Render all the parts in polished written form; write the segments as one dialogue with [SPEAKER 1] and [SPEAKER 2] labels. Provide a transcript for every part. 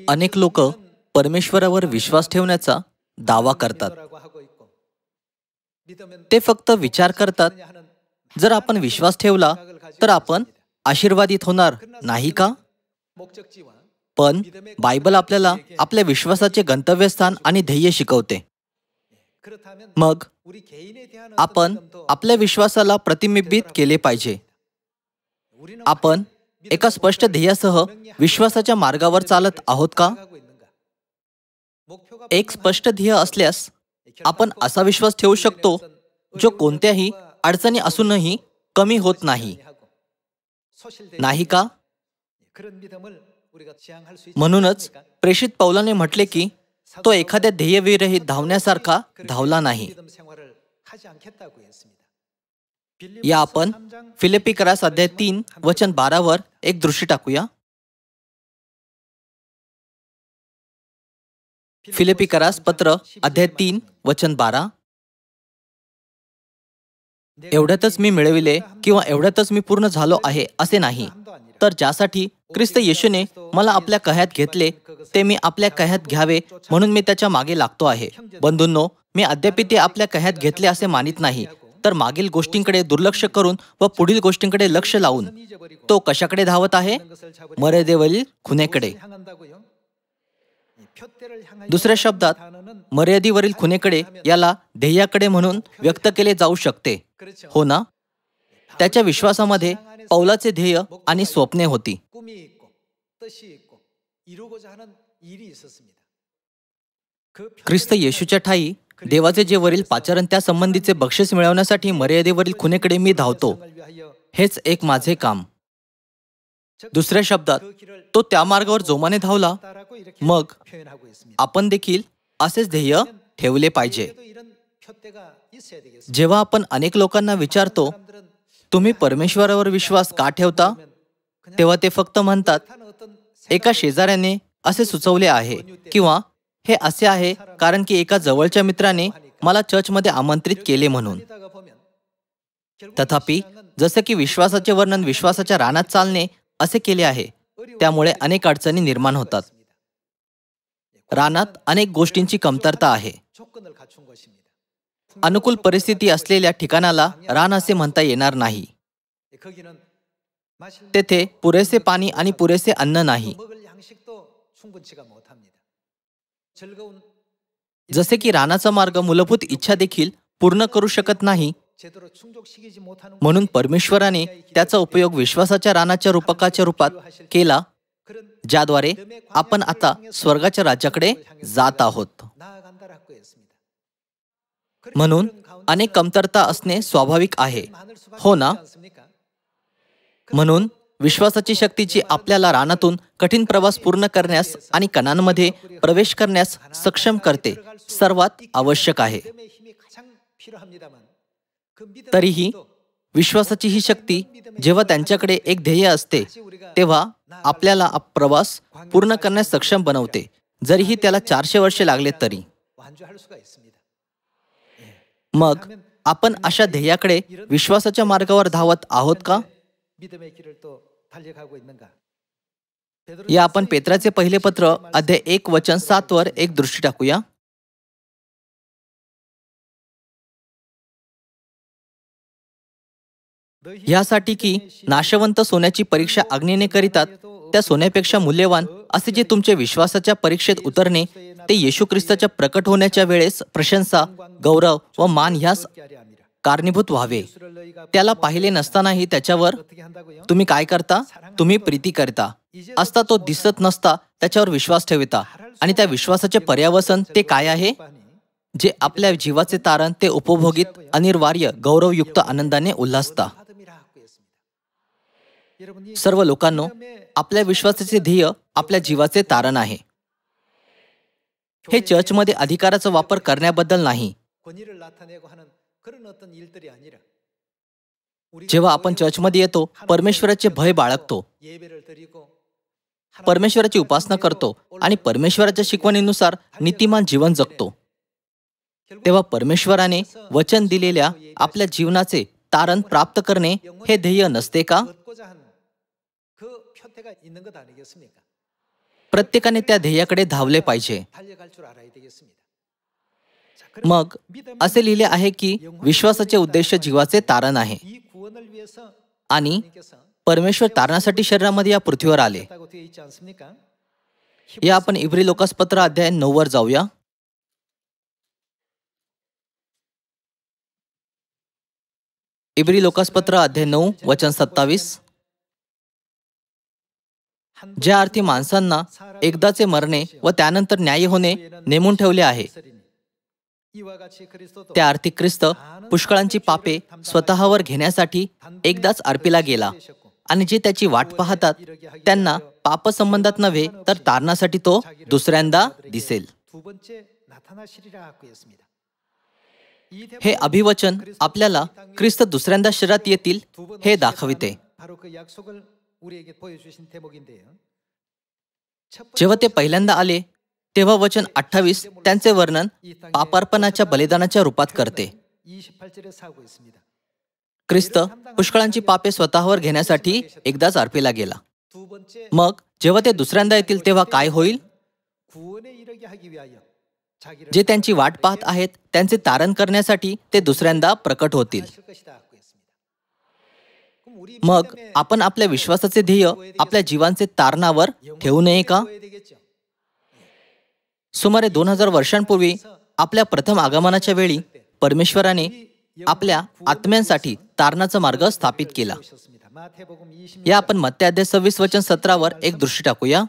[SPEAKER 1] अनेक लोक परमेश्वरावर विश्वास ठेवण्याचा दावा करतात. ते फक्त विचार करतात, जर आपण विश्वास ठेवला तर आपण आशीर्वादित होणार, नाही का? पण बायबल आपल्याला आपल्या विश्वासाचे गंतव्यस्थान आणि ध्येय शिकवते. मग आपण आपल्या विश्वासाला प्रतिबिंबित केले पाहिजे. आपण एका स्पष्ट ध्येयासह विश्वासाच्या मार्गावर चालत आहोत का? एक स्पष्ट ध्येय असल्यास आपण असा विश्वास ठेवू शकतो जो कोणत्याही अडचणी असूनही कमी होत नाही, नाही का? म्हणूनच प्रेषित पौलाने म्हटले की तो एखाद्या ध्येयविरहित धावण्यासारखा धावला नाही. या आपण फिलिपिकरास अध्याय 3 वचन 12 वर एक दृष्टी टाकूया. फिलिपिकरास पत्र अध्याय 3 वचन 12. एवढ्यातच मी मिळविले किंवा एवढ्यातच मी पूर्ण झालो आहे असे नाही, तर ज्यासाठी ख्रिस्त येशूने मला आपल्या कह्यात घेतले ते मी आपल्या कह्यात घ्यावे म्हणून मी त्याच्या मागे लागतो आहे. बंधूंनो, मी अद्याप ते आपल्या कह्यात घेतले असे मानित नाही, तर मागील गोष्टींकडे दुर्लक्ष करून व पुढील गोष्टींकडे लक्ष लावून तो कशाकडे धावत आहे? मर्यादेवरील खुणेकडे. दुसऱ्या शब्दात मर्यादेवरील खुणेकडे याला ध्येयाकडे म्हणून व्यक्त केले जाऊ शकते, हो ना? त्याच्या विश्वासामध्ये पौलाचे ध्येय आणि स्वप्ने होती. ख्रिस्त येशूच्या ठायी देवाचे जे वरील पाचारण त्या संबंधीचे बक्षीस मिळवण्यासाठी मर्यादेवरील खुणेकडे मी धावतो, हेच एक माझे काम. दुसऱ्या शब्दात तो त्या मार्गावर जोमाने धावला. मग आपण देखील असेच ध्येय ठेवले पाहिजे. जेव्हा आपण अनेक लोकांना विचारतो, तुम्ही परमेश्वरावर विश्वास का ठेवता? तेव्हा ते फक्त म्हणतात, एका शेजाऱ्याने असे सुचवले आहे, किंवा हे असे आहे कारण की एका जवळच्या मित्राने मला चर्चमध्ये आमंत्रित केले म्हणून. तथापि जसे की विश्वासाचे वर्णन विश्वासाच्या रानात चालणे असे केले आहे, त्यामुळे अनेक अडचणी निर्माण होतात. रानात अनेक गोष्टींची कमतरता आहे. अनुकूल परिस्थिती असलेल्या ठिकाणाला रान असे म्हणता येणार नाही. तेथे पुरेसे पाणी आणि पुरेसे अन्न नाही. जसे की रानाचा मार्ग मूलभूत इच्छा देखील पूर्ण करू शकत नाही, म्हणून परमेश्वराने त्याचा उपयोग विश्वासाच्या रानाच्या रूपकाच्या रूपात केला, ज्याद्वारे आपण आता स्वर्गाच्या राज्याकडे जात आहोत. म्हणून अनेक कमतरता असणे स्वाभाविक आहे, हो ना? म्हणून विश्वासाची शक्ती जी आपल्याला रानातून कठीण प्रवास पूर्ण करण्यास आणि कणांमध्ये प्रवेश करण्यास सक्षम करते, सर्वात आवश्यक आहे. तरीही विश्वासाची ही शक्ती जेव्हा त्यांच्याकडे एक ध्येय असते तेव्हा आपल्याला प्रवास पूर्ण करण्यास सक्षम बनवते, जरीही त्याला 400 वर्षे लागले तरी. मग आपण अशा ध्येयाकडे विश्वासाच्या मार्गावर धावत आहोत का? या आपण पेत्राचे पहिले पत्र अध्याय 1 वचन 7 वर एक दृष्टी टाकूया. यासाठी की नाशवंत सोन्याची परीक्षा अग्नीने करीतात, त्या सोन्यापेक्षा मूल्यवान असे जे तुमच्या विश्वासाच्या परीक्षेत उतरणे, ते येशू ख्रिस्ताच्या प्रकट होण्याच्या वेळेस प्रशंसा, गौरव व मान ह्यास कारणीभूत व्हावे. त्याला पाहिले नसतानाही त्याच्यावर तुम्ही काय करता? तुम्ही प्रीती करता. असता तो दिसत नसता त्याच्यावर विश्वास ठेवता, आणि त्या विश्वासाचे पर्यावसन ते काय आहे? जे आपल्या जीवाचे तारण, ते उपभोगित अनिर्वार्य गौरवयुक्त आनंदाने उल्हासता. सर्व लोकांनो, आपल्या विश्वासाचे ध्येय आपल्या जीवाचे तारण आहे. हे चर्चमध्ये अधिकाराचा वापर करण्याबद्दल नाही. जेव्हा आपण चर्चमध्ये येतो, परमेश्वराचे भय बाळगतो, परमेश्वराची उपासना करतो आणि परमेश्वराच्या शिकवणीनुसार नीतिमान जीवन जगतो, तेव्हा परमेश्वराने वचन दिलेल्या आपल्या जीवनाचे तारण प्राप्त करणे हे ध्येय नसते का? प्रत्येकाने त्या ध्येयाकडे धावले पाहिजे. मग असे लिहिले आहे की विश्वासाचे उद्देश जीवाचे तारण आहे आणि परमेश्वर तारणासाठी शरीरामध्ये या पृथ्वीवर आले. या आपण इब्री लोकासपत्र अध्याय 9 वर जाऊया. इब्री लोकासपत्र अध्याय 9 वचन 27. ज्या अर्थी माणसांना एकदाचे मरणे व त्यानंतर न्याय होणे नेमून ठेवले आहे, त्या अर्थी ख्रिस्त पुष्कळांची पापे स्वतःवर घेण्यासाठी एकदाच अर्पीला गेला आणि जे त्याची वाट पाहतात त्यांना पापसंबंधात नव्हे तर तारणासाठी तो दुसऱ्यांदा दिसेल. हे अभिवचन आपल्याला ख्रिस्त दुसऱ्यांदा शरीरात येतील हे दाखविते. जेव्हा ते पहिल्यांदा आले तेव्हा वचन 28 त्यांचे वर्णन पापार्पणाच्या बलिदानाच्या रूपात करते. ख्रिस्त पुष्कळांची पापे स्वतःवर घेण्यासाठी एकदाच अर्पीला गेला. मग जेव्हा ते दुसऱ्यांदा येतील तेव्हा काय होईल? जे त्यांची वाट पाहत आहेत त्यांचे तारण करण्यासाठी ते दुसऱ्यांदा प्रकट होतील. मग आपण आपल्या विश्वासाचे ध्येय आपल्या जीवांचे तारणावर ठेवू नये का? सुमारे 2000 वर्षांपूर्वी आपल्या प्रथम आगमनाच्या वेळी परमेश्वराने आपल्या आत्म्यांसाठी तारणाचा मार्ग स्थापित केला. या आपण मत्ते अध्याय 26 वचन 17 वर एक दृष्टी टाकूया.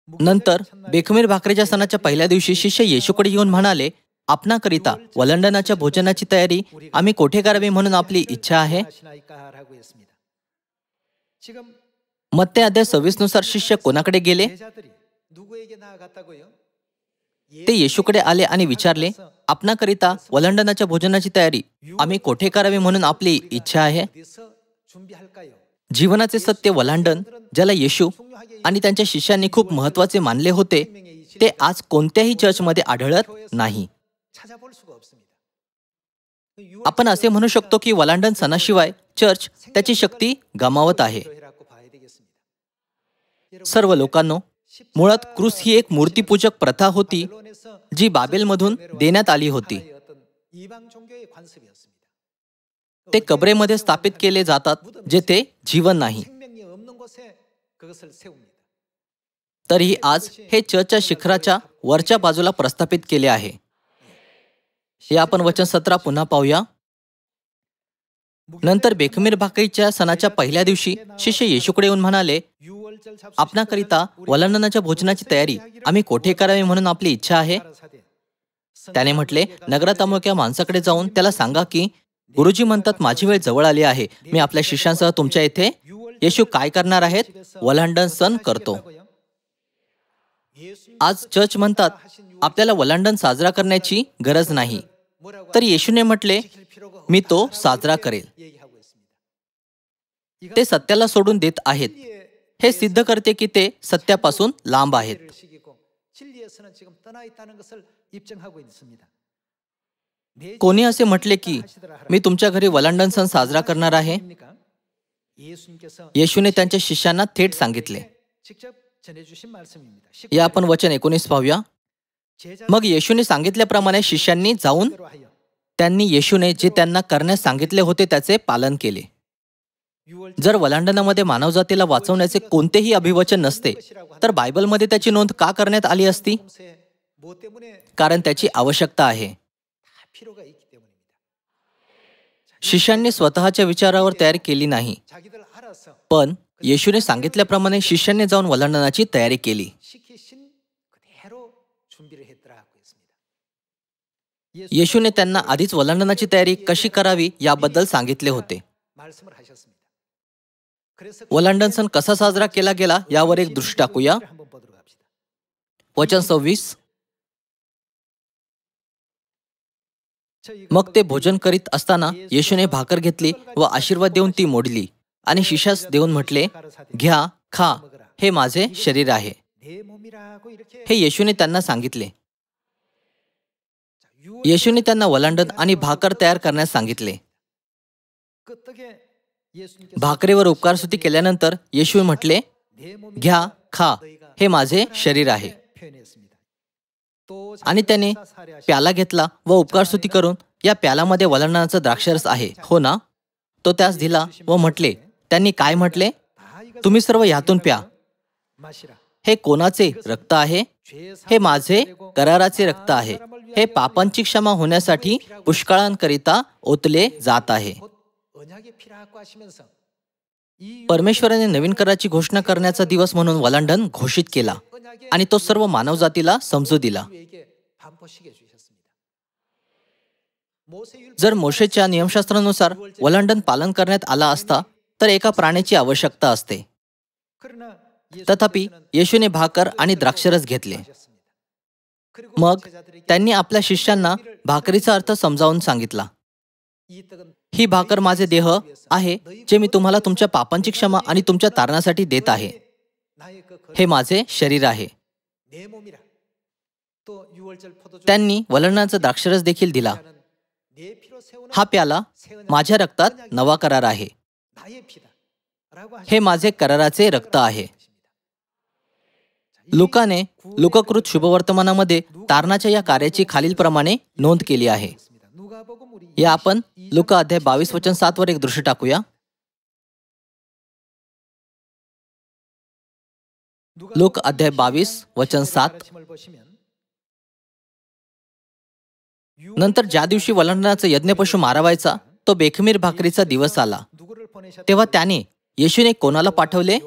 [SPEAKER 1] नंतर बेखमीर भाकरीच्या सणाच्या पहिल्या दिवशी शिष्य येशूकडे येऊन म्हणाले, आपणाकरिता वलंडनाच्या भोजनाची तयारी आम्ही कोठे करावी म्हणून आपली इच्छा आहे. मत्ते अध्याय 26 नुसार शिष्य कोणाकडे गेले? ते येशूकडे आले आणि विचारले, आपणाकरिता वलंडनाच्या भोजनाची तयारी आम्ही कोठे करावी म्हणून आपली इच्छा आहे. जीवनाचे सत्य वलांडन ज्याला येशू आणि त्यांच्या शिष्यांनी खूप महत्वाचे मानले होते ते आज कोणत्याही चर्चमध्ये आढळत नाही. आपण असे म्हणू शकतो की वलांडन सणाशिवाय चर्च त्याची शक्ती गमावत आहे. सर्व लोकांनो, मुळात क्रूस ही एक मूर्तीपूजक प्रथा होती जी बाबेलमधून देण्यात आली होती. ते कबरेमध्ये स्थापित केले जातात जेथे जीवन नाही. तरीही आज हे चर्चच्या शिखराच्या वरच्या बाजूला प्रस्थापित केले आहे. हे आपण वचन 17 पुन्हा पाहूया. नंतर बेखमीर भाकरीच्या सणाच्या पहिल्या दिवशी शिष्य येशूकडे येऊन म्हणाले, आपणाकरिता वलंडनाच्या भोजनाची तयारी आम्ही कोठे करावी म्हणून आपली इच्छा आहे. त्याने म्हटले, नगरात अमुक्या माणसाकडे जाऊन त्याला सांगा की गुरुजी म्हणतात माझी वेळ जवळ आली आहे. मी आपल्या शिष्यांसह तुमच्या येथे येशू काय करणार आहेत? वलांडन सण करतो. आज चर्च म्हणतात आपल्याला वलांडन साजरा करण्याची गरज नाही. तर येशूने म्हटले, मी तो साजरा करेल. ते सत्याला सोडून देत आहेत. हे सिद्ध करते की ते सत्यापासून लांब आहेत. कोणी असे म्हटले की मी तुमच्या घरी वलांडन सण साजरा करणार आहे? येशूने त्यांच्या शिष्यांना थेट सांगितले. या आपण वचन 19 पाहूया. मग येशूने सांगितल्याप्रमाणे शिष्यांनी जाऊन त्यांनी येशूने जे त्यांना करण्यास सांगितले होते त्याचे पालन केले. जर वलांडनामध्ये मानवजातीला वाचवण्याचे कोणतेही अभिवचन नसते तर बायबलमध्ये त्याची नोंद का करण्यात आली असती? कारण त्याची आवश्यकता आहे. शिष्यांनी स्वतःच्या विचारावर तयारी केली नाही, पण येशूने सांगितल्याप्रमाणे शिष्यांनी जाऊन वलांडनाची तयारी केली. येशूने त्यांना आधीच वलांडनाची तयारी कशी करावी याबद्दल सांगितले होते. वलांडन सण कसा साजरा केला गेला यावर एक दृष्टी टाकूया. वचन 26. मग ते भोजन करीत असताना येशूने भाकर घेतली व आशीर्वाद देऊन ती मोडली आणि शिष्यास देऊन म्हटले, घ्या, खा, हे माझे शरीर आहे. हे येशूने त्यांना सांगितले. येशूने त्यांना वलांडन आणि भाकर तयार करण्यास सांगितले. भाकरीवर उपकारस्तुती केल्यानंतर येशू म्हटले, घ्या, खा, हे माझे शरीर आहे. आणि त्याने प्याला घेतला व उपकारस्तुती करून, या प्यालामध्ये वल्हांडणाचा द्राक्षरस आहे, हो ना? तो त्यास दिला व म्हटले, त्यांनी काय म्हटले? तुम्ही सर्व ह्यातून प्या. हे कोणाचे रक्त आहे? हे माझे कराराचे रक्त आहे. हे पापांची क्षमा होण्यासाठी पुष्कळांकरिता ओतले जात आहे. परमेश्वराने नवीन कराराची घोषणा करण्याचा दिवस म्हणून वल्हांडण घोषित केला आणि तो सर्व मानवजातीला समजू दिला. जर मोशेच्या नियमशास्त्रानुसार वल्हांडण पालन करण्यात आला असता तर एका प्राण्याची आवश्यकता असते. तथापि येशूने भाकर आणि द्राक्षरस घेतले. मग त्यांनी आपल्या शिष्यांना भाकरीचा अर्थ समजावून सांगितला. ही भाकर माझे देह आहे, जे मी तुम्हाला तुमच्या पापांची क्षमा आणि तुमच्या तारणासाठी देत आहे. हे माझे शरीर आहे. त्यांनी वल्हांडणाचा द्राक्षरस देखील दिला. हा प्याला माझ्या रक्तात नवा करार आहे. हे माझे कराराचे रक्त आहे. लुकाने लोककृत शुभवर्तमानामध्ये तारणाच्या या कार्याची खालीलप्रमाणे नोंद केली आहे. या आपण लुका अध्याय 22 वचन 7 वर एक दृश्य टाकूया. लुक अध्याय 22 वचन 7. नंतर ज्या दिवशी वल्हांडणाचा यज्ञपशु मारावायचा तो बेखमीर भाकरीचा दिवस आला, तेव्हा त्याने येशूने कोणाला पाठवले?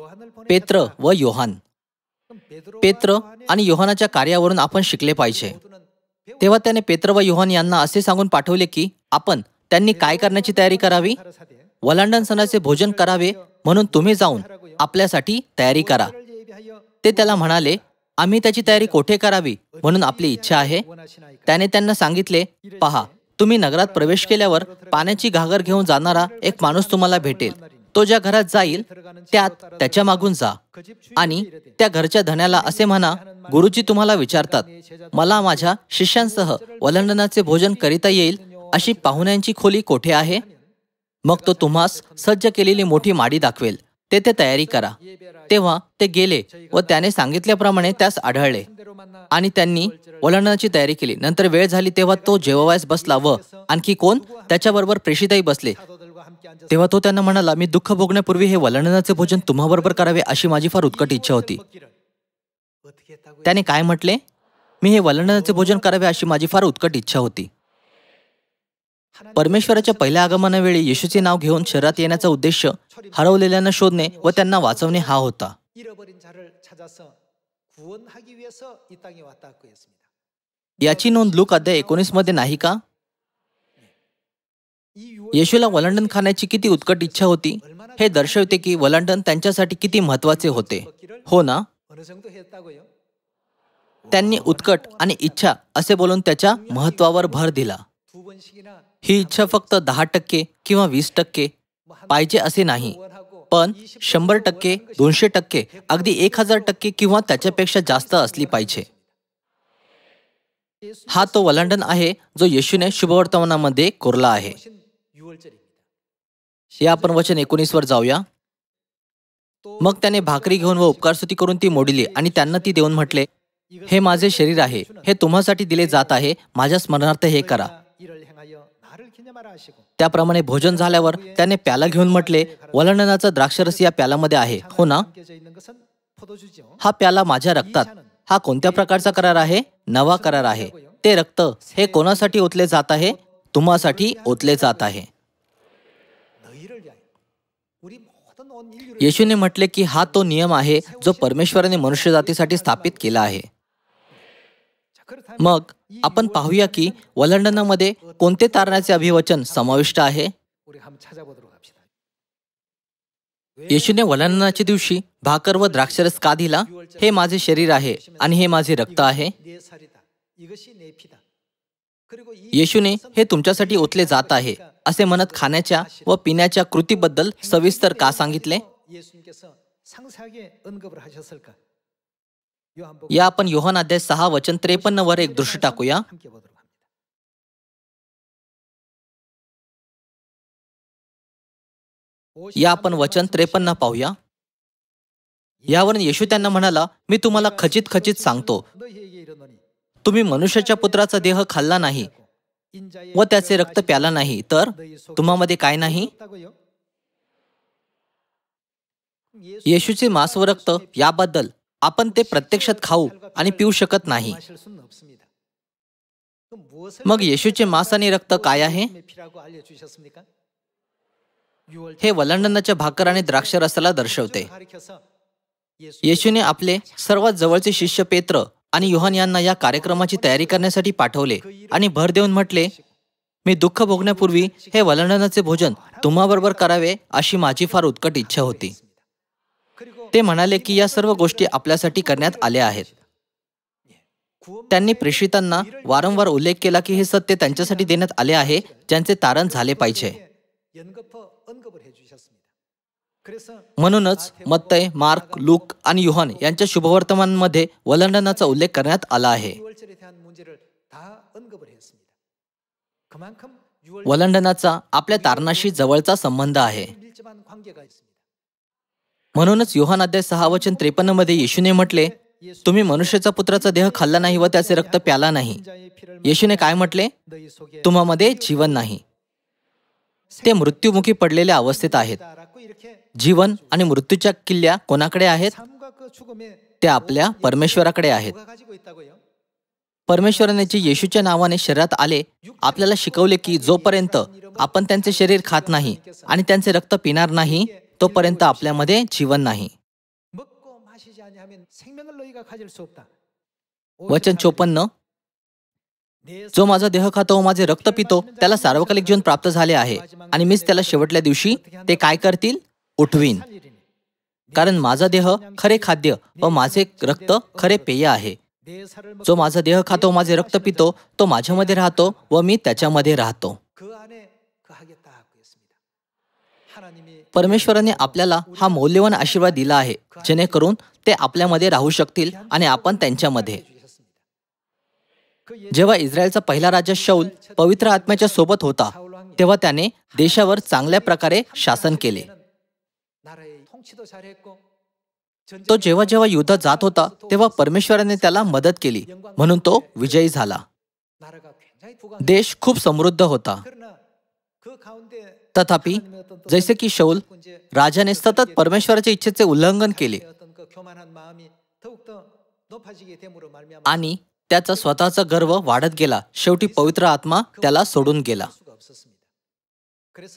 [SPEAKER 1] पेत्र व योहान. पेत्र आणि योहानाच्या कार्यावरून आपण शिकले पाहिजे. तेव्हा त्याने पेत्र व योहान यांना असे सांगून पाठवले की त्यांनी काय करण्याची तयारी करावी? वल्हांडण सणाचे भोजन करावे म्हणून तुम्ही जाऊन आपल्यासाठी तयारी करा. ते त्याला म्हणाले, आम्ही त्याची तयारी कोठे करावी म्हणून आपली इच्छा आहे? त्याने त्यांना सांगितले, पहा, तुम्ही नगरात प्रवेश केल्यावर पाण्याची घागर घेऊन जाणारा एक माणूस तुम्हाला भेटेल. तो ज्या घरात जाईल त्यात त्याच्या मागून जा आणि त्या घरच्या धन्याला असे म्हणा, गुरुजी तुम्हाला विचारतात, मला माझ्या शिष्यांसह वल्हांडणाचे भोजन करिता येईल अशी पाहुण्यांची खोली कोठे आहे? मग तो तुम्हास सज्ज केलेली मोठी माडी दाखवेल. तेथे तयारी करा. तेव्हा ते गेले व त्याने सांगितल्याप्रमाणे त्यास आढळले आणि त्यांनी वल्हांडणाची तयारी केली. नंतर वेळ झाली तेव्हा तो जेवावयास बसला व आणखी कोण त्याच्याबरोबर प्रेषितही बसले. तेव्हा तो त्यांना म्हणाला, मी दुःख भोगण्यापूर्वी हे वल्हांडणाचे भोजन तुम्हाबरोबर करावे अशी माझी फार उत्कट इच्छा होती. त्याने काय म्हटले? मी हे वल्हांडणाचे भोजन करावे अशी माझी फार उत्कट इच्छा होती. परमेश्वराच्या पहिल्या आगमनावेळी येशूचे नाव घेऊन शहरात येण्याचा उद्देश हरवलेल्यांना शोधणे व त्यांना वाचवणे हा होता. याची नोंद लूक अध्याय 19 मध्ये नाही का? येशूला वल्हांडण खाण्याची किती उत्कट इच्छा होती हे दर्शवते की वल्हांडण त्यांच्यासाठी किती महत्वाचे होते, हो ना? त्यांनी उत्कट आणि इच्छा असे बोलून त्याच्या महत्वावर भर दिला. ही इच्छा फक्त 10% किंवा 20% पाहिजे असे नाही, पण 100%, 200%, अगदी 1000% किंवा त्याच्यापेक्षा जास्त असली पाहिजे. हा तो वल्हांडण आहे जो येशूने शुभवर्तमानामध्ये कोरला आहे. या आपण वचन 19 वर जाऊया. मग त्याने भाकरी घेऊन व उपकारस्तुती करून ती मोडली आणि त्यांना ती देऊन म्हटले, हे माझे शरीर आहे, हे तुम्हासाठी दिले जात आहे, माझ्या स्मरणार्थ हे करा. त्याप्रमाणे भोजन झाल्यावर त्याने प्याला घेऊन म्हटले, वल्हांडणाचा द्राक्षरस या प्यालामध्ये आहे, हो ना? हा प्याला माझ्या रक्तात. हा कोणत्या प्रकारचा करार आहे? नवा करार आहे. ते रक्त हे कोणासाठी ओतले जात आहे? तुम्हासाठी ओतले जात आहे. येशूने म्हटले की हा तो नियम आहे जो परमेश्वराने मनुष्य जातीसाठी स्थापित केला आहे. मग आपण पाहूया की वल्हांडणामध्ये कोणते तारणाचे अभिवचन समाविष्ट आहे. येशूने वल्हांडणाच्या दिवशी भाकर व द्राक्षरस का दिला? हे माझे शरीर आहे आणि हे माझे रक्त आहे. येशूने हे तुमच्यासाठी ओतले जात आहे असे म्हणत खाण्याच्या व पिण्याच्या कृतीबद्दल सविस्तर का सांगितले? या आपण योहान अध्याय 6 वचन 53 वर एक दृश्य टाकूया. या आपण वचन 53 पाहूया. यावरून येशू त्यांना म्हणाला, मी तुम्हाला खचित खचित सांगतो, तुम्ही मनुष्याच्या पुत्राचा देह खाल्ला नाही व त्याचे रक्त प्याला नाही तर तुम्हामध्ये काय नाही. येशूचे मांस व रक्त याबद्दल आपण ते प्रत्यक्षात खाऊ आणि पिऊ शकत नाही. मग येशूचे मांस आणि रक्त काय आहे? हे वलांडणाच्या भाकर आणि द्राक्षरसाला दर्शवते. येशूने आपले सर्वात जवळचे शिष्य पेत्र आणि योहान यांना या कार्यक्रमाची तयारी करण्यासाठी पाठवले आणि भर देऊन म्हटले, मी दुःख भोगण्यापूर्वी हे वलांडणाचे भोजन तुम्हाबरोबर करावे अशी माझी फार उत्कट इच्छा होती. ते म्हणाले की या सर्व गोष्टी आपल्यासाठी करण्यात आल्या आहेत. त्यांनी प्रेषितांना वारंवार उल्लेख केला की हे सत्य त्यांच्यासाठी देण्यात आले आहे, ज्यांचे तारण झाले पाहिजे. म्हणूनच मत्तय, मार्क, लूक आणि योहान यांच्या शुभवर्तमानांमध्ये वलांडणाचा उल्लेख करण्यात आला आहे. वलांडणाचा आपल्या तारणाशी जवळचा संबंध आहे. म्हणूनच योहान अध्याय 6 वचन 53 मध्ये येशूने म्हटले, तुम्ही मनुष्याचा पुत्राचा देह खाल्ला नाही व त्याचे रक्त प्याला नाही. येशूने काय म्हटले? तुम्हामध्ये जीवन नाही. ते मृत्युमुखी पडलेल्या अवस्थेत आहेत. जीवन आणि मृत्यूच्या किल्ल्या कोणाकडे आहेत? त्या आपल्या परमेश्वराकडे आहेत. परमेश्वराने जे येशूच्या नावाने शरीरात आले आपल्याला शिकवले की जोपर्यंत आपण त्यांचे शरीर खात नाही आणि त्यांचे रक्त पिणार नाही तोपर्यंत आपल्यामध्ये जीवन नाही. वचन 54, जो माझा देह खातो व माझे रक्त पितो त्याला सार्वकालिक जीवन प्राप्त झाले आहे आणि मीच त्याला शेवटल्या दिवशी ते काय करतील? उठवीन. कारण माझा देह खरे खाद्य व माझे रक्त खरे पेय आहे. जो माझा देह खातो व माझे रक्त पितो तो माझ्यामध्ये राहतो व मी त्याच्यामध्ये राहतो. परमेश्वराने आपल्याला हा मौल्यवान आशीर्वाद दिला आहे जेणेकरून ते आपल्यामध्ये राहू शकतील आणि आपण त्यांच्यामध्ये. जेव्हा इस्रायलचा पहिला राजा शौल पवित्र आत्म्याच्या सोबत होता तेव्हा त्याने देशावर चांगल्या प्रकारे शासन केले. तो जेव्हा जेव्हा युद्धात जात होता तेव्हा परमेश्वराने त्याला मदत केली म्हणून तो विजयी झाला. देश खूप समृद्ध होता. तथापि जैसे की शौल राजाने सतत परमेश्वराच्या इच्छेचे उल्लंघन केले आणि त्याचा स्वतःचा गर्व वाढत गेला. शेवटी पवित्र आत्मा त्याला सोडून गेला.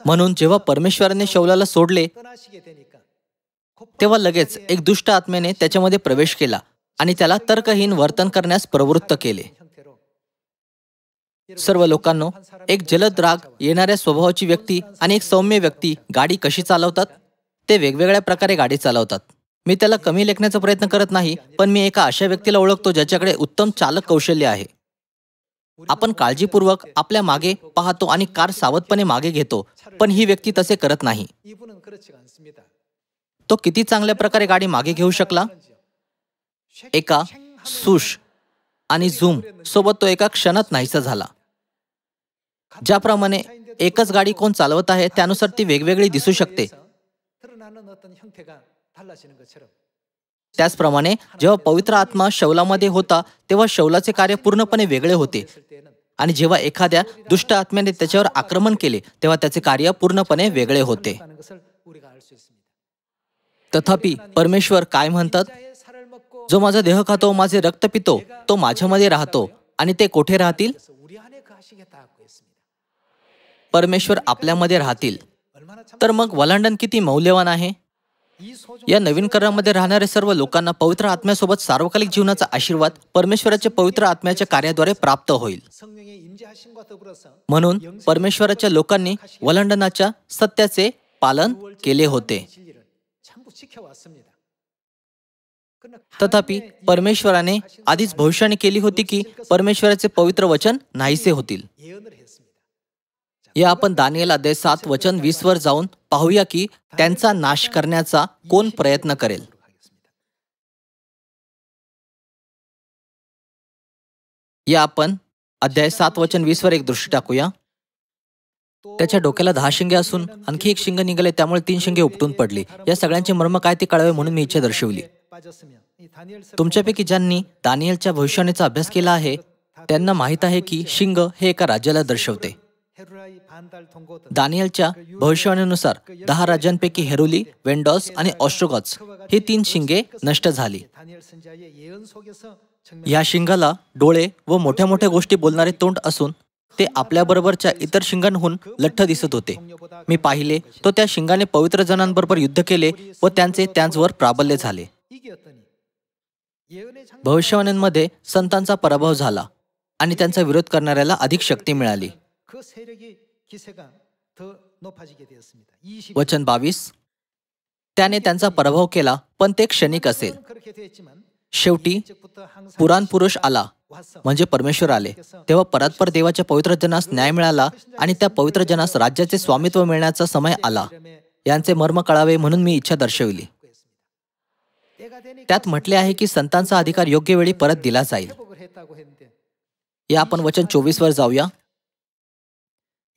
[SPEAKER 1] म्हणून जेव्हा परमेश्वराने शौलाला सोडले तेव्हा लगेच एक दुष्ट आत्म्याने त्याच्यामध्ये प्रवेश केला आणि त्याला तर्कहीन वर्तन करण्यास प्रवृत्त केले. सर्व लोकांनो, एक जलद राग येणाऱ्या स्वभावाची व्यक्ती आणि एक सौम्य व्यक्ती गाडी कशी चालवतात? ते वेगवेगळ्या प्रकारे गाडी चालवतात. मी त्याला कमी लेखण्याचा प्रयत्न करत नाही, पण मी एका अशा व्यक्तीला ओळखतो ज्याच्याकडे उत्तम चालक कौशल्य आहे. आपण काळजीपूर्वक आपल्या मागे पाहतो आणि कार सावधपणे मागे घेतो, पण ही व्यक्ती तसे करत नाही. तो किती चांगल्या प्रकारे गाडी मागे घेऊ शकला? एका सुश आणि झूम सोबत तो एका क्षणात नाहीसा झाला. ज्याप्रमाणे एकच गाडी कोण चालवत आहे त्यानुसार ती वेगवेगळी दिसू शकते, त्याचप्रमाणे जेव्हा पवित्र आत्मा शौलामध्ये होता तेव्हा शौलाचे कार्य पूर्णपणे वेगळे होते आणि जेव्हा एखाद्या दुष्ट आत्म्याने त्याच्यावर आक्रमण केले तेव्हा त्याचे कार्य पूर्णपणे वेगळे होते. तथापि परमेश्वर काय म्हणतात? जो माझा देह खातो माझे रक्त पितो तो माझ्यामध्ये राहतो आणि ते कोठे राहतील? परमेश्वर आपल्यामध्ये राहतील. तर मग वलांडण किती मौल्यवान आहे. या नवीन करारामध्ये राहणाऱ्या सर्व लोकांना पवित्र आत्म्यासोबत सार्वकालिक जीवनाचा आशीर्वाद परमेश्वराच्या पवित्र आत्म्याच्या कार्याद्वारे प्राप्त होईल. म्हणून परमेश्वराच्या लोकांनी वलांडणाच्या सत्याचे पालन केले होते. तथापि परमेश्वराने आधीच भविष्यवाणी केली होती की परमेश्वराचे पवित्र वचन नाहीसे होतील. या आपण दानिएल अध्याय 7 वचन 20 वर जाऊन पाहूया की त्यांचा नाश करण्याचा कोण प्रयत्न करेल. या आपण अध्याय 7 वचन 20 वर एक दृष्टी टाकूया. त्याच्या डोक्याला 10 शिंगे असून आणखी एक शिंग निघाले, त्यामुळे 3 शिंगे उपटून पडली. या सगळ्यांचे मर्म काय ते कळावे म्हणून मी इच्छा दर्शवली. तुमच्यापैकी ज्यांनी दानिएलच्या भविष्यवाणीचा अभ्यास केला आहे त्यांना माहीत आहे की शिंग हे एका राज्याला दर्शवते. दानिएलच्या भविष्यवाणीनुसार 10 राज्यांपैकी हेरुली, वेंडॉस आणि ऑस्ट्रोगॉथ्स ही 3 शिंगे नष्ट झाली. या शिंगाला डोळे व मोठ्या मोठ्या गोष्टी बोलणारे तोंड असून ते आपल्याबरोबरच्या इतर शिंगांहून लठ्ठ दिसत होते. मी पाहिले तो त्या शिंगाने पवित्र जनांबरोबर युद्ध केले व त्यांच्यावर प्राबल्य झाले. भविष्यवाणींमध्ये संतांचा पराभव झाला आणि त्यांचा विरोध करणाऱ्याला अधिक शक्ती मिळाली. वचन 22. त्याने त्यांचा पराभव केला, पण ते क्षणिक असेल. शेवटी पुराण पुरुष आला, म्हणजे परमेश्वर आले, तेव्हा परात्पर देवाच्या पवित्र जनास न्याय मिळाला आणि त्या पवित्र जनास राज्याचे स्वामित्व मिळण्याचा समय आला. यांचे मर्म कळावे म्हणून मी इच्छा दर्शविली. त्यात म्हटले आहे की संतांचा अधिकार योग्य वेळी परत दिला जाईल. या आपण वचन 24 वर जाऊया.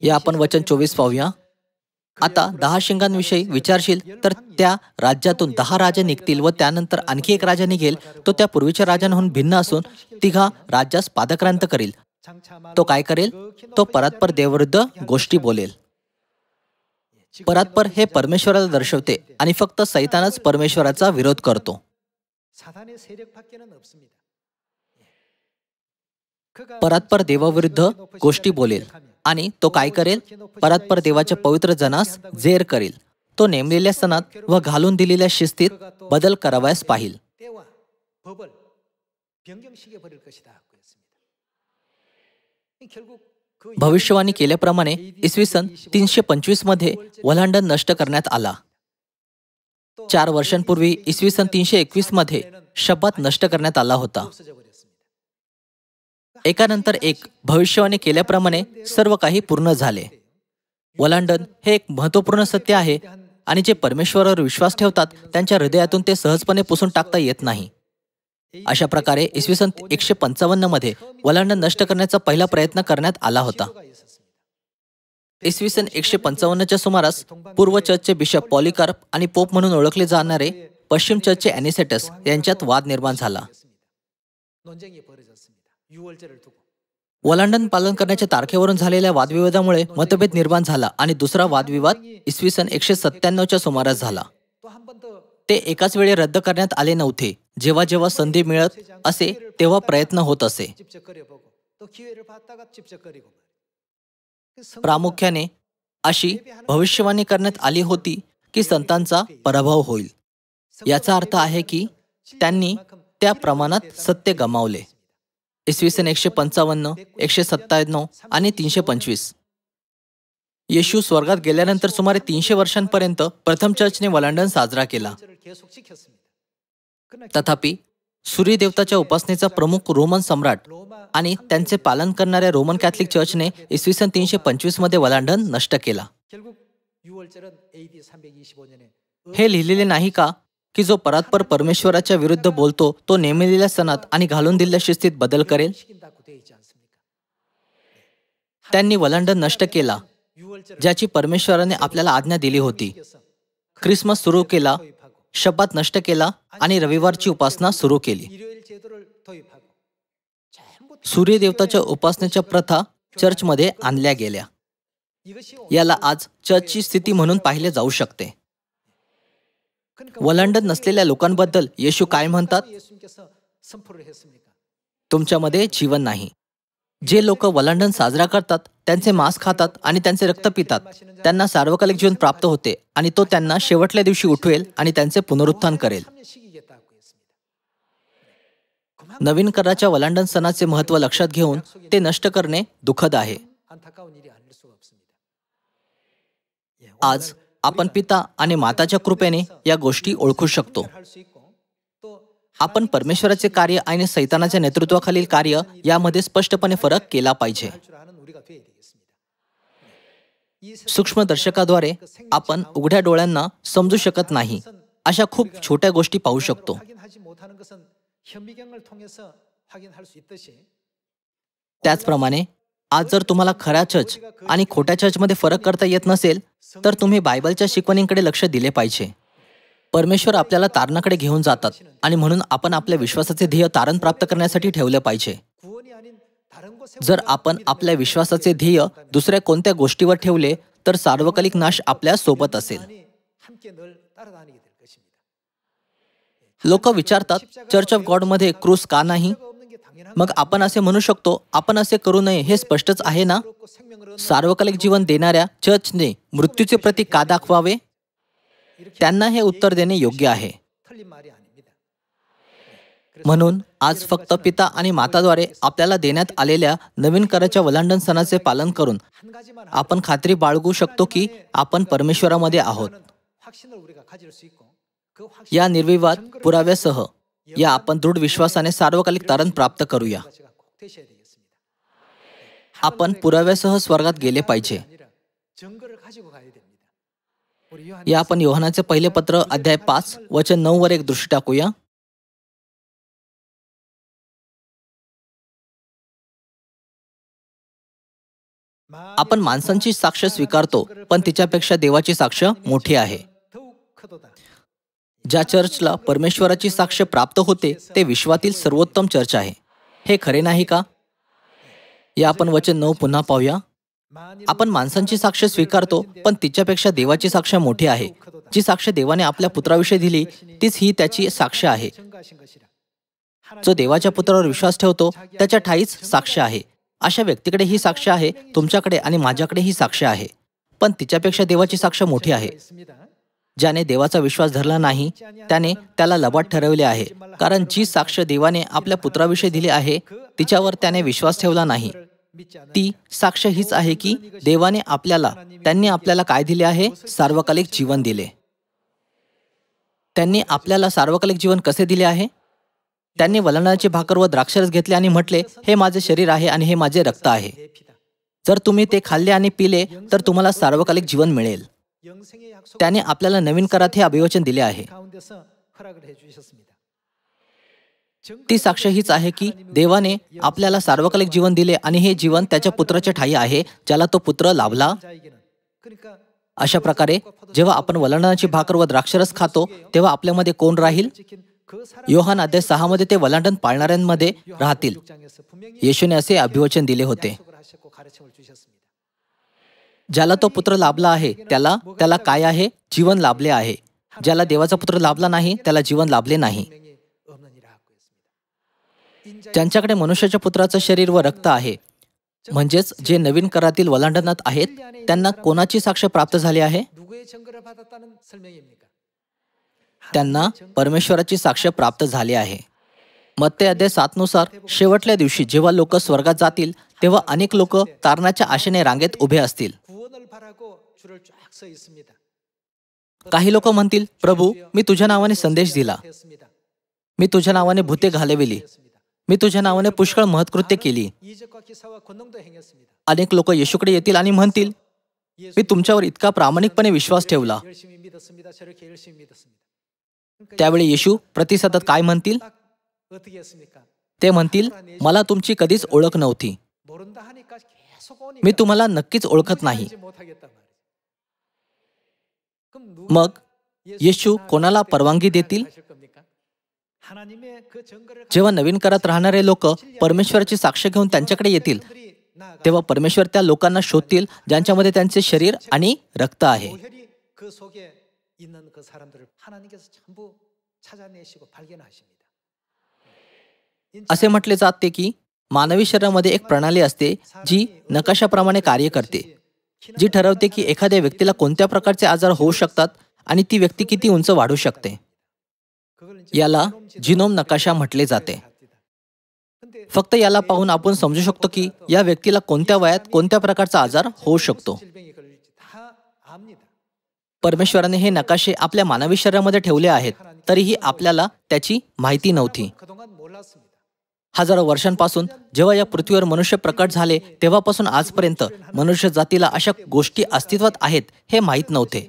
[SPEAKER 1] आपण वचन 24 पाहूया. आता 10 शिंगांविषयी विचारशील तर त्या राज्यातून 10 राजे निघतील व त्यानंतर आणखी एक राजा निघेल. तो त्या पूर्वीच्या राजांहून भिन्न असून तिघा राज्यास पादक्रांत करील. तो काय करेल? तो परात्पर देवाविरुद्ध गोष्टी बोलेल. परात्पर हे परमेश्वराला दर्शवते आणि फक्त सैतानच परमेश्वराचा विरोध करतो. परात्पर देवाविरुद्ध गोष्टी बोलेल आणि तो काय करेल? परात्पर देवाच्या पवित्र जनास जेर करेल. तो नेमलेल्या सणात व घालून दिलेल्या शिस्तीत बदल करावयास पाहिल. भविष्यवाणी केल्याप्रमाणे इसवी सन 325 मध्ये वल्हांडण नष्ट करण्यात आला. 4 वर्षांपूर्वी इसवी सन 321 मध्ये शब्बात नष्ट करण्यात आला होता. एकानंतर एक भविष्यवाणी केल्याप्रमाणे सर्व काही पूर्ण झाले. वल्हांडण हे एक महत्त्वपूर्ण सत्य आहे आणि जे परमेश्वरावर विश्वास ठेवतात त्यांच्या हृदयातून ते सहजपणे पुसून टाकता येत नाही. अशा प्रकारे इसवी सन 155 मध्ये वल्हांडण नष्ट करण्याचा पहिला प्रयत्न करण्यात आला होता. इसवी सन 155च्या सुमारास पूर्व चर्चचे बिशप पॉलिकार्प आणि पोप म्हणून ओळखले जाणारे पश्चिम चर्चचे ॲनिसेटस यांच्यात वाद निर्माण झाला. वल्हांडण पालन करण्याच्या तारखेवरून झालेल्या वादविवादामुळे मतभेद निर्माण झाला आणि दुसरा वादविवाद इसवी सन 197च्या सुमारास झाला. ते एकाच वेळी रद्द करण्यात आले नव्हते. जेव्हा जेव्हा संधी मिळत असे तेव्हा प्रयत्न होत असे. प्रामुख्याने अशी भविष्यवाणी करण्यात आली होती की संतांचा पराभव होईल. याचा अर्थ आहे की त्यांनी त्या प्रमाणात सत्य गमावले. इसवी सन 155, 197 आणि 325. येशू स्वर्गात गेल्यानंतर सुमारे 300 वर्षांपर्यंत प्रथम चर्चने वल्हांडण साजरा केला. तथापि सूर्यदेवताच्या उपासनेचा प्रमुख रोमन सम्राट आणि त्यांचे पालन करणाऱ्या रोमन कॅथलिक चर्चने इसवी सन 325 मध्ये वल्हांडण नष्ट केला. हे लिहिलेले नाही का की जो परात्पर परमेश्वराच्या विरुद्ध बोलतो तो नेमलेल्या सणात आणि घालून दिलेल्या शिस्तीत बदल करेल. त्यांनी वल्हांडण नष्ट केला ज्याची परमेश्वराने आपल्याला आज्ञा दिली होती. ख्रिसमस सुरू केला, शब्बात नष्ट केला आणि रविवारची उपासना सुरू केली. सूर्यदेवताच्या उपासनेच्या प्रथा चर्चमध्ये आणल्या गेल्या. याला आज चर्चची स्थिती म्हणून पाहिले जाऊ शकते. वल्हांडण नसलेल्या लोकांबद्दल येशू काय म्हणतात? तुमच्यामध्ये जीवन नाही. जे लोक वल्हांडण साजरा करतात, त्यांचे मांस खातात आणि त्यांचे रक्त पितात, त्यांना सार्वकालिक जीवन प्राप्त होते आणि तो त्यांना शेवटल्या दिवशी उठवेल आणि त्यांचे पुनरुत्थान करेल. नवीन कराच्या वल्हांडण सणाचे महत्त्व लक्षात घेऊन ते नष्ट करणे दुःखद आहे. आज आपण पिता आणि माताच्या कृपेने या गोष्टी ओळखू शकतो. आपण परमेश्वराचे कार्य आणि सैतानाच्या नेतृत्वाखालील कार्य यामध्ये स्पष्टपणे फरक केला पाहिजे. सूक्ष्मदर्शकाद्वारे आपण उघड्या डोळ्यांना समजू शकत नाही अशा खूप छोट्या गोष्टी पाहू शकतो. त्याचप्रमाणे आज जर तुम्हाला खऱ्या चर्च आणि खोट्या चर्चमध्ये फरक करता येत नसेल, तर तुम्ही बायबलच्या शिकवणींकडे लक्ष दिले पाहिजे. परमेश्वर आपल्याला तारणाकडे घेऊन जातात आणि म्हणून आपण आपल्या विश्वासाचे ध्येय तारण प्राप्त करण्यासाठी ठेवले पाहिजे. जर आपण आपल्या विश्वासाचे ध्येय दुसऱ्या कोणत्या गोष्टीवर ठेवले, तर सार्वकालिक नाश आपल्या सोबत असेल. लोक विचारतात, चर्च ऑफ गॉडमध्ये क्रूस का नाही? मग आपण असे म्हणू शकतो, आपण असे करू नये हे स्पष्टच आहे ना? सार्वकालिक जीवन देणाऱ्या चर्चने मृत्यूचे प्रतीक का दाखवावे? त्यांना हे उत्तर देणे योग्य आहे. म्हणून आज फक्त पिता आणि माताद्वारे आपल्याला देण्यात आलेल्या नवीन कराच्या वलांडन सणाचे पालन करून आपण खात्री बाळगू शकतो की आपण परमेश्वरामध्ये आहोत. या निर्विवाद पुराव्यासह या आपण दृढ विश्वासाने सार्वकालिक तारण प्राप्त करूया. आपण पुराव्यासह स्वर्गात गेले पाहिजे. या आपण योहानाचे पहिले पत्र अध्याय 5 वचन 9 वर एक दृष्टी टाकूया. आपण माणसांची साक्ष स्वीकारतो, पण तिच्यापेक्षा देवाची साक्ष मोठी आहे. ज्या चर्चला परमेश्वराची साक्ष प्राप्त होते ते विश्वातील सर्वोत्तम चर्च आहे. हे खरे नाही का? या आपण वचन 9 पुन्हा पाहूया. आपण माणसांची साक्ष स्वीकारतो, पण तिच्यापेक्षा देवाची साक्ष मोठी आहे. जी साक्ष देवाने आपल्या पुत्राविषयी दिली, तीच ही त्याची साक्ष आहे. जो देवाच्या पुत्रावर विश्वास ठेवतो, त्याच्या ठाईच साक्ष आहे. अशा व्यक्तीकडे ही साक्ष आहे, तुमच्याकडे आणि माझ्याकडे ही साक्ष आहे, पण तिच्यापेक्षा देवाची साक्ष मोठी आहे. ज्याने देवाचा विश्वास धरला नाही, त्याने त्याला लबाड ठरवले आहे, कारण जी साक्ष देवाने आपल्या पुत्राविषयी दिली आहे, तिच्यावर त्याने विश्वास ठेवला नाही. ती साक्ष हीच आहे की देवाने त्यांनी आपल्याला काय दिले आहे? सार्वकालिक जीवन दिले. त्यांनी आपल्याला सार्वकालिक जीवन कसे दिले आहे? त्यांनी वलणाची भाकर व द्राक्षरस घेतले आणि म्हटले, हे माझे शरीर आहे आणि हे माझे रक्त आहे. जर तुम्ही ते खाल्ले आणि पिले, तर तुम्हाला सार्वकालिक जीवन मिळेल. त्याने आपल्याला नवीन करात हे अभिवचन दिले आहे. ती साक्ष हीच आहे की देवाने आपल्याला सार्वकालिक जीवन दिले आणि हे जीवन त्याच्या पुत्राच्या ठायी आहे, ज्याला तो पुत्र लाभला. अशा प्रकारे जेव्हा आपण वलांडणाची भाकर व द्राक्षरस खातो, तेव्हा आपल्यामध्ये कोण राहील? योहान अध्याय 6 मध्ये ते वलांडण पाळणाऱ्यांमध्ये राहतील. येशूने असे अभिवचन दिले होते. ज्याला तो पुत्र लाभला आहे, त्याला काय आहे? जीवन लाभले आहे. ज्याला देवाचा पुत्र लाभला नाही, त्याला जीवन लाभले नाही. ज्यांच्याकडे मनुष्याच्या पुत्राचं शरीर व रक्त आहे, म्हणजेच जे नवीन करातील वलांडणात आहेत, त्यांना कोणाची साक्ष प्राप्त झाली आहे? त्यांना परमेश्वराची साक्ष प्राप्त झाली आहे. मत्ते अध्याय 7 नुसार शेवटल्या दिवशी जेव्हा लोक स्वर्गात जातील, तेव्हा अनेक लोक तारणाच्या आशेने रांगेत उभे असतील. काही लोक म्हणतील, प्रभू, मी तुझ्या नावाने संदेश दिला, मी तुझ्या नावाने भूते घालविली, मी तुझ्या नावाने पुष्कळ महत्कृत्य केली. अनेक लोक येशूकडे येतील आणि म्हणतील, मी तुमच्यावर इतका प्रामाणिकपणे विश्वास ठेवला. त्यावेळी येशू प्रतिसादात काय म्हणतील? ते म्हणतील, मला तुमची कधीच ओळख नव्हती, मी तुम्हाला नक्कीच ओळखत नाही. मग येशू कोणाला परवानगी देतील? जेव्हा नवीन करात राहणारे लोक परमेश्वराची साक्ष घेऊन त्यांच्याकडे येतील, तेव्हा परमेश्वर त्या लोकांना शोधतील ज्यांच्यामध्ये त्यांचे शरीर आणि रक्त आहे. असे म्हटले जाते की मानवी शरीरामध्ये एक प्रणाली असते जी नकाशाप्रमाणे कार्य करते, जी ठरवते की एखाद्या व्यक्तीला कोणत्या प्रकारचे आजार होऊ शकतात आणि ती व्यक्ती किती उंच वाढू शकते. याला जिनोम नकाशा म्हटले जाते. फक्त याला पाहून आपण समजू शकतो की या व्यक्तीला कोणत्या वयात कोणत्या प्रकारचा आजार होऊ शकतो. परमेश्वराने हे नकाशे आपल्या मानवी शरीरामध्ये ठेवले आहेत, तरीही आपल्याला त्याची माहिती नव्हती. हजारो वर्षांपासून जेव्हा या पृथ्वीवर मनुष्य प्रकट झाले, तेव्हापासून आजपर्यंत मनुष्य जातीला अशा गोष्टी अस्तित्वात आहेत हे माहीत नव्हते.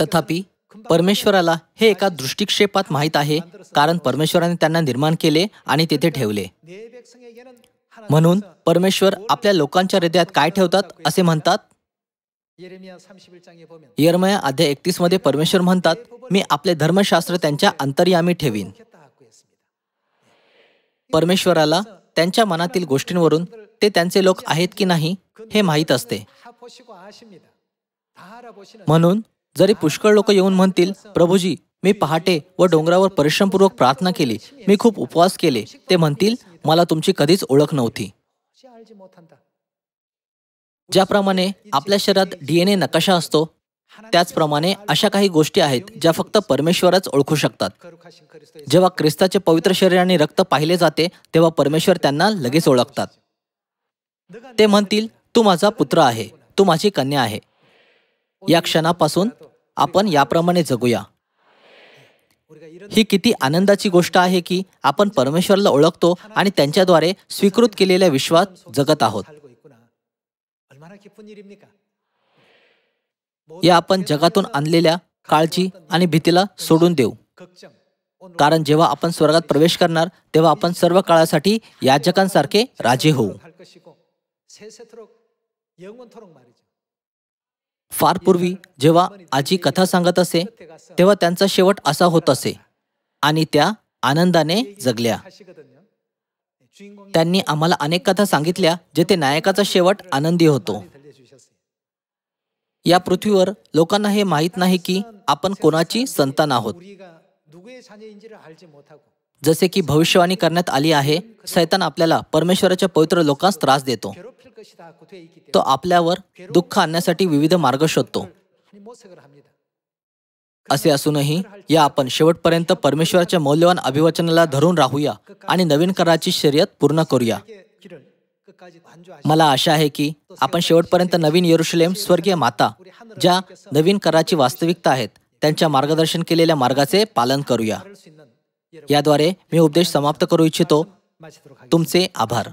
[SPEAKER 1] तथापि परमेश्वराला हे एका दृष्टिक्षेपात माहीत आहे, कारण परमेश्वराने त्यांना निर्माण केले आणि तेथे ठेवले. म्हणून परमेश्वर आपल्या लोकांच्या हृदयात काय ठेवतात असे म्हणतात. यिर्मया अध्याय 31 मध्ये परमेश्वर म्हणतात, मी आपले धर्मशास्त्र त्यांच्या अंतर्यामी ठेवीन. परमेश्वराला त्यांच्या मनातील गोष्टींवरून ते त्यांचे लोक आहेत की नाही हे माहीत असते. म्हणून जरी पुष्कळ लोक येऊन म्हणतील, प्रभूजी मी पहाटे व डोंगरावर परिश्रमपूर्वक प्रार्थना केली, मी खूप उपवास केले, ते म्हणतील मला तुमची कधीच ओळख नव्हती. ज्याप्रमाणे आपल्या शरीरात DNA नकाशा असतो, त्याचप्रमाणे अशा काही गोष्टी आहेत ज्या फक्त परमेश्वरच ओळखू शकतात. जेव्हा ख्रिस्ताचे पवित्र शरीर आणि रक्त पाहिले जाते तेव्हा परमेश्वर त्यांना लगेच ओळखतात. ते म्हणतील, तू माझा पुत्र आहे, तू माझी कन्या आहे. या क्षणापासून आपण याप्रमाणे जगूया. ही किती आनंदाची गोष्ट आहे की आपण परमेश्वराला ओळखतो आणि त्यांच्याद्वारे स्वीकृत केलेल्या विश्वात जगत आहोत. या आपण जगातून आणलेल्या काळजी आणि भीतीला सोडून देऊ, कारण जेव्हा आपण स्वर्गात प्रवेश करणार तेव्हा आपण सर्व काळासाठी याजकांसारखे राजे होऊ. फार पूर्वी जेव्हा आजी कथा सांगत असे तेव्हा त्यांचा शेवट असा होत असे आणि त्या आनंदाने जगल्या. त्यांनी आम्हाला अनेक कथा सांगितल्या जेथे नायकाचा शेवट आनंदी होतो. या पृथ्वीवर लोकांना हे माहीत नाही की आपण कोणाची संतान आहोत. जसे की भविष्यवाणी करण्यात आली आहे, सैतान आपल्याला परमेश्वराच्या पवित्र लोकांस त्रास देतो. तो आपल्यावर दुःख आणण्यासाठी विविध मार्ग शोधतो. असे असूनही या आपण शेवटपर्यंत परमेश्वराच्या मौल्यवान अभिवचनाला धरून राहूया आणि नवीन कराराची शर्यत पूर्ण करूया. मला आशा आहे की आपण शेवटपर्यंत नवीन यरुशलेम, स्वर्गीय माता, ज्या नवीन कराराची वास्तविकता आहेत, त्यांच्या मार्गदर्शन केलेल्या मार्गाचे पालन करूया. याद्वारे मी उपदेश समाप्त करू इच्छितो. तुमचे आभार.